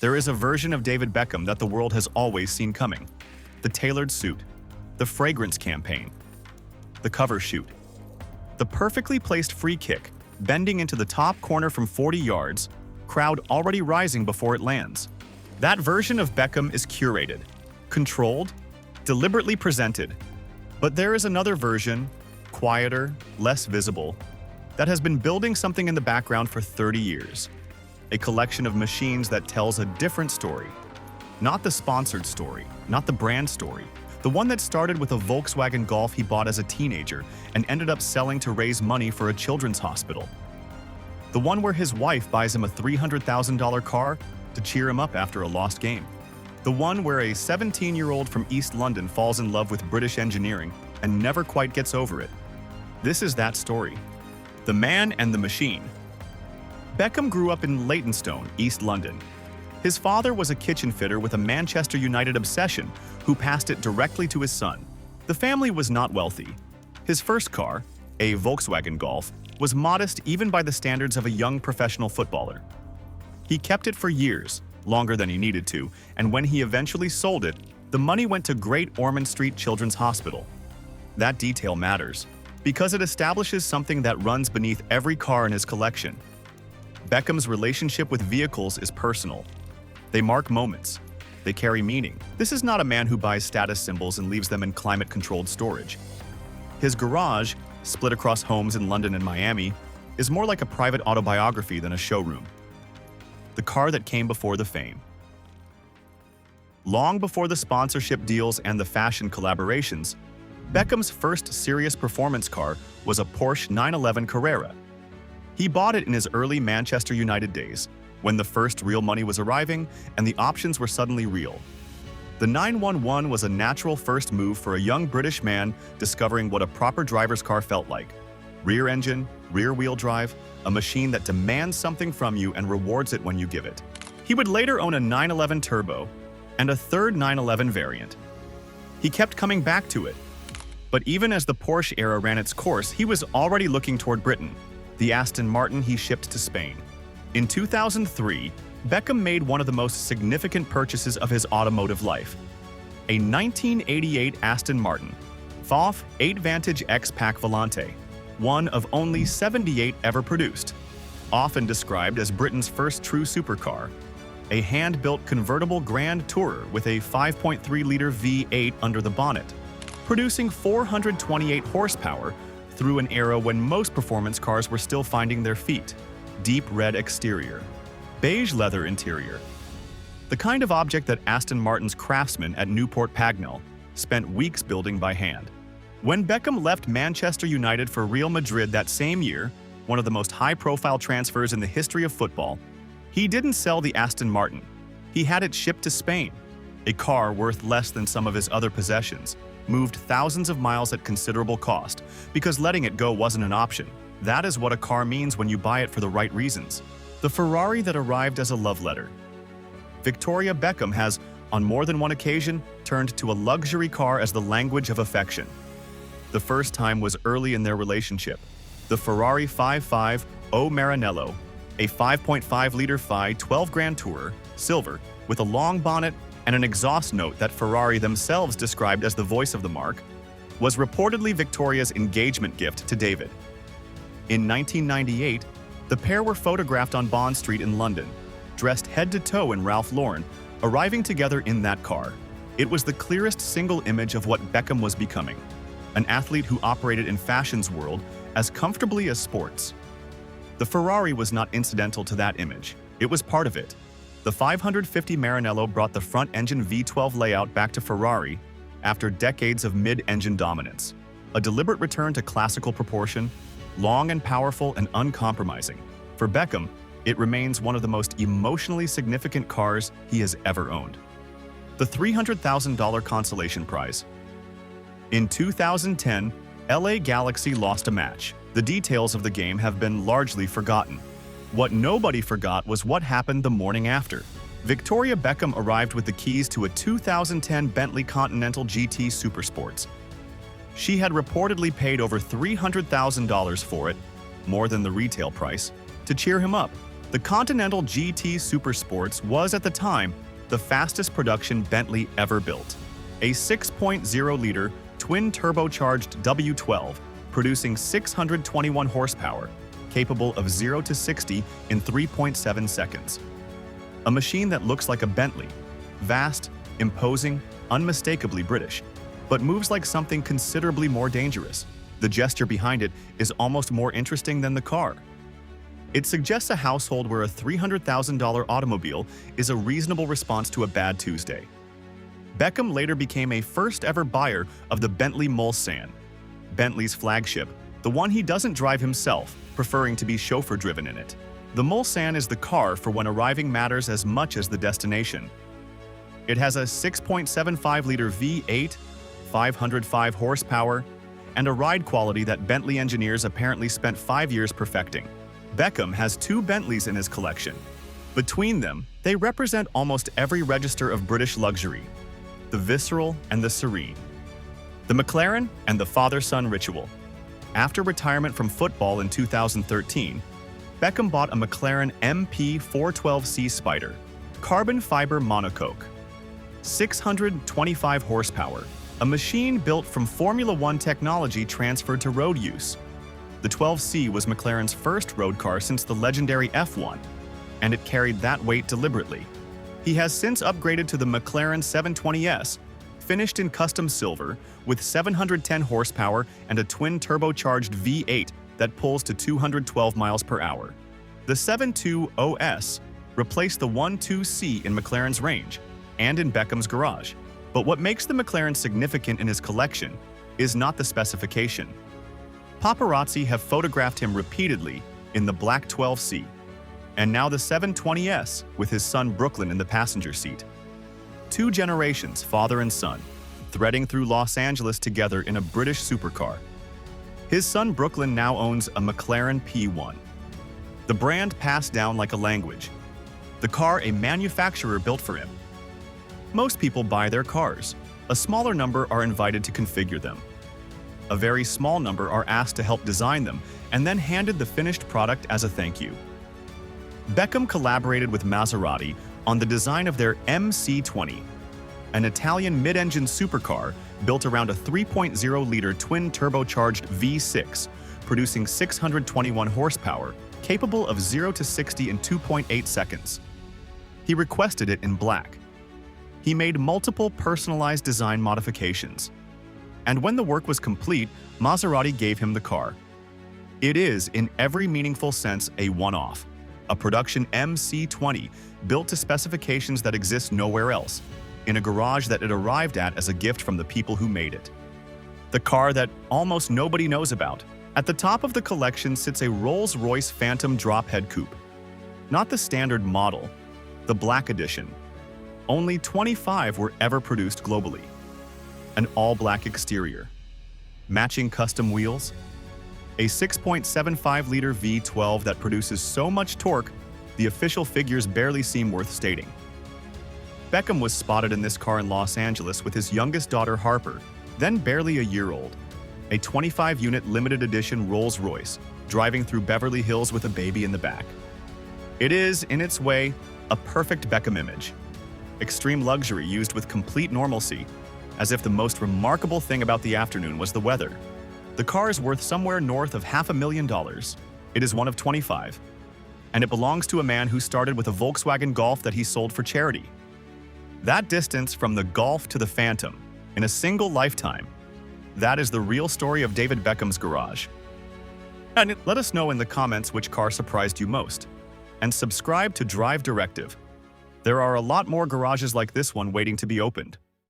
There is a version of David Beckham that the world has always seen coming. The tailored suit, the fragrance campaign, the cover shoot, the perfectly placed free kick, bending into the top corner from 40 yards, crowd already rising before it lands. That version of Beckham is curated, controlled, deliberately presented. But there is another version, quieter, less visible, that has been building something in the background for 30 years. A collection of machines that tells a different story. Not the sponsored story, not the brand story. The one that started with a Volkswagen Golf he bought as a teenager and ended up selling to raise money for a children's hospital. The one where his wife buys him a $300,000 car to cheer him up after a lost game. The one where a 17-year-old from East London falls in love with British engineering and never quite gets over it. This is that story. The man and the machine. Beckham grew up in Leytonstone, East London. His father was a kitchen fitter with a Manchester United obsession who passed it directly to his son. The family was not wealthy. His first car, a Volkswagen Golf, was modest even by the standards of a young professional footballer. He kept it for years, longer than he needed to, and when he eventually sold it, the money went to Great Ormond Street Children's Hospital. That detail matters, because it establishes something that runs beneath every car in his collection. Beckham's relationship with vehicles is personal. They mark moments. They carry meaning. This is not a man who buys status symbols and leaves them in climate-controlled storage. His garage, split across homes in London and Miami, is more like a private autobiography than a showroom. The car that came before the fame. Long before the sponsorship deals and the fashion collaborations, Beckham's first serious performance car was a Porsche 911 Carrera. He bought it in his early Manchester United days, when the first real money was arriving and the options were suddenly real. The 911 was a natural first move for a young British man discovering what a proper driver's car felt like. Rear engine, rear-wheel drive, a machine that demands something from you and rewards it when you give it. He would later own a 911 Turbo and a third 911 variant. He kept coming back to it. But even as the Porsche era ran its course, he was already looking toward Britain, the Aston Martin he shipped to Spain. In 2003, Beckham made one of the most significant purchases of his automotive life. A 1988 Aston Martin VOF 8 Vantage X-Pack Volante, one of only 78 ever produced. Often described as Britain's first true supercar, a hand-built convertible grand tourer with a 5.3-liter V8 under the bonnet, producing 428 horsepower through an era when most performance cars were still finding their feet. Deep red exterior, beige leather interior. The kind of object that Aston Martin's craftsmen at Newport Pagnell spent weeks building by hand. When Beckham left Manchester United for Real Madrid that same year, one of the most high-profile transfers in the history of football, he didn't sell the Aston Martin. He had it shipped to Spain. A car worth less than some of his other possessions, moved thousands of miles at considerable cost, because letting it go wasn't an option. That is what a car means when you buy it for the right reasons. The Ferrari that arrived as a love letter. Victoria Beckham has, on more than one occasion, turned to a luxury car as the language of affection. The first time was early in their relationship. The Ferrari 550 Maranello, a 5.5-liter Fi 12 Grand Tourer, silver, with a long bonnet and an exhaust note that Ferrari themselves described as the voice of the marque, was reportedly Victoria's engagement gift to David. In 1998, the pair were photographed on Bond Street in London, dressed head to toe in Ralph Lauren, arriving together in that car. It was the clearest single image of what Beckham was becoming, an athlete who operated in fashion's world as comfortably as sports. The Ferrari was not incidental to that image. It was part of it. The 550 Maranello brought the front-engine V12 layout back to Ferrari after decades of mid-engine dominance. A deliberate return to classical proportion, long and powerful and uncompromising. For Beckham, it remains one of the most emotionally significant cars he has ever owned. The $300,000 consolation prize. In 2010, LA Galaxy lost a match. The details of the game have been largely forgotten. What nobody forgot was what happened the morning after. Victoria Beckham arrived with the keys to a 2010 Bentley Continental GT Supersports. She had reportedly paid over $300,000 for it, more than the retail price, to cheer him up. The Continental GT Supersports was, at the time, the fastest production Bentley ever built. A 6.0-liter twin-turbocharged W12, producing 621 horsepower, capable of 0 to 60 in 3.7 seconds. A machine that looks like a Bentley, vast, imposing, unmistakably British, but moves like something considerably more dangerous. The gesture behind it is almost more interesting than the car. It suggests a household where a $300,000 automobile is a reasonable response to a bad Tuesday. Beckham later became a first-ever buyer of the Bentley Mulsanne, Bentley's flagship, the one he doesn't drive himself, preferring to be chauffeur-driven in it. The Mulsanne is the car for when arriving matters as much as the destination. It has a 6.75-liter V8, 505 horsepower, and a ride quality that Bentley engineers apparently spent 5 years perfecting. Beckham has 2 Bentleys in his collection. Between them, they represent almost every register of British luxury: the visceral and the serene, the McLaren and the father-son ritual. After retirement from football in 2013, Beckham bought a McLaren MP 412C Spider, carbon fiber monocoque, 625 horsepower, a machine built from Formula One technology transferred to road use. The 12C was McLaren's first road car since the legendary F1, and it carried that weight deliberately. He has since upgraded to the McLaren 720S, finished in custom silver, with 710 horsepower and a twin-turbocharged V8 that pulls to 212 miles per hour. The 720S replaced the 12C in McLaren's range and in Beckham's garage. But what makes the McLaren significant in his collection is not the specification. Paparazzi have photographed him repeatedly in the black 12C, and now the 720S with his son Brooklyn in the passenger seat. 2 generations, father and son, threading through Los Angeles together in a British supercar. His son Brooklyn now owns a McLaren P1. The brand passed down like a language. The car a manufacturer built for him. Most people buy their cars. A smaller number are invited to configure them. A very small number are asked to help design them and then handed the finished product as a thank you. Beckham collaborated with Maserati on the design of their MC20, an Italian mid-engine supercar built around a 3.0-liter twin-turbocharged V6, producing 621 horsepower, capable of 0 to 60 in 2.8 seconds. He requested it in black. He made multiple personalized design modifications. And when the work was complete, Maserati gave him the car. It is, in every meaningful sense, a one-off, a production MC20 built to specifications that exist nowhere else, in a garage that it arrived at as a gift from the people who made it. The car that almost nobody knows about. At the top of the collection sits a Rolls-Royce Phantom drop-head coupe. Not the standard model, the black edition. Only 25 were ever produced globally. An all-black exterior, matching custom wheels, a 6.75-liter V12 that produces so much torque, the official figures barely seem worth stating. Beckham was spotted in this car in Los Angeles with his youngest daughter Harper, then barely a year old, a 25-unit limited edition Rolls-Royce, driving through Beverly Hills with a baby in the back. It is, in its way, a perfect Beckham image. Extreme luxury used with complete normalcy, as if the most remarkable thing about the afternoon was the weather. The car is worth somewhere north of $500,000. It is one of 25, and it belongs to a man who started with a Volkswagen Golf that he sold for charity. That distance from the Golf to the Phantom, in a single lifetime, that is the real story of David Beckham's garage. And let us know in the comments which car surprised you most. And subscribe to Drive Directive. There are a lot more garages like this one waiting to be opened.